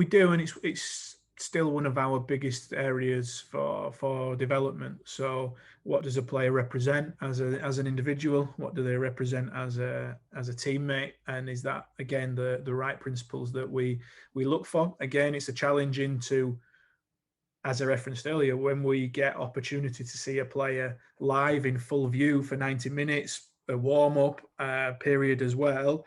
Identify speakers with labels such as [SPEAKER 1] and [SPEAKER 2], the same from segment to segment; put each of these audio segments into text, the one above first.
[SPEAKER 1] We do, and it's still one of our biggest areas for development. So, what does a player represent as an individual? What do they represent as a teammate? And is that again the right principles that we look for? Again, it's a challenge into, as I referenced earlier, when we get opportunity to see a player live in full view for 90 minutes, a warm-up period as well,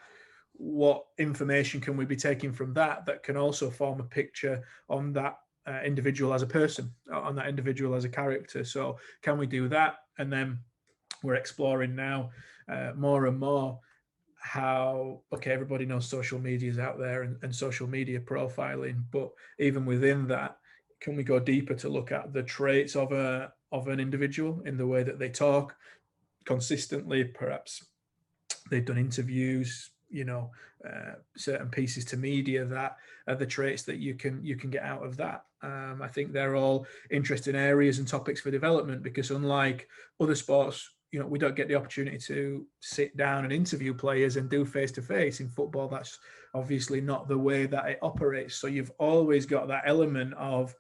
[SPEAKER 1] what information can we be taking from that can also form a picture on that individual as a person, on that individual as a character? So can we do that? And then we're exploring now more and more how, okay, everybody knows social media is out there and social media profiling, but even within that, can we go deeper to look at the traits of an individual in the way that they talk consistently? Perhaps they've done interviews, certain pieces to media that are the traits that you can get out of that. I think they're all interesting areas and topics for development, because unlike other sports, we don't get the opportunity to sit down and interview players and do face-to-face. In football, that's obviously not the way that it operates. So you've always got that element of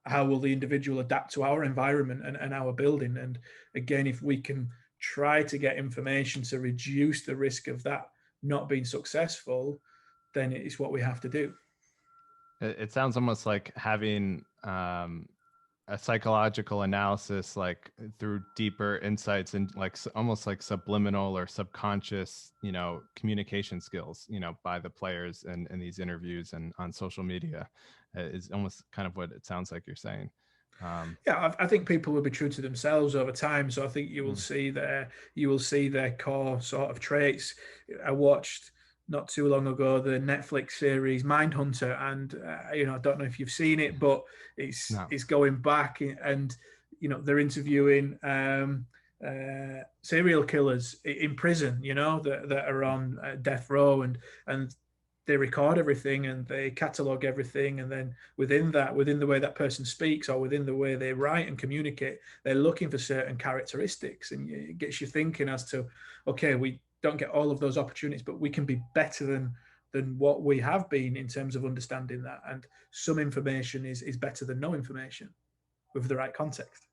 [SPEAKER 1] how will the individual adapt to our environment and our building. And again, if we can try to get information to reduce the risk of that not being successful, then it's what we have to do.
[SPEAKER 2] It sounds almost like having a psychological analysis, like through deeper insights and like almost like subliminal or subconscious, communication skills, by the players and in these interviews and on social media, is almost kind of what it sounds like you're saying.
[SPEAKER 1] I think people will be true to themselves over time. So I think you will see their core sort of traits. I watched not too long ago the Netflix series Mindhunter, and I don't know if you've seen it, but it's going back and they're interviewing serial killers in prison, that are on death row, and they record everything and they catalog everything, and then within the way that person speaks or within the way they write and communicate, they're looking for certain characteristics, and it gets you thinking as to, okay, we don't get all of those opportunities, but we can be better than what we have been in terms of understanding that, and some information is better than no information with the right context.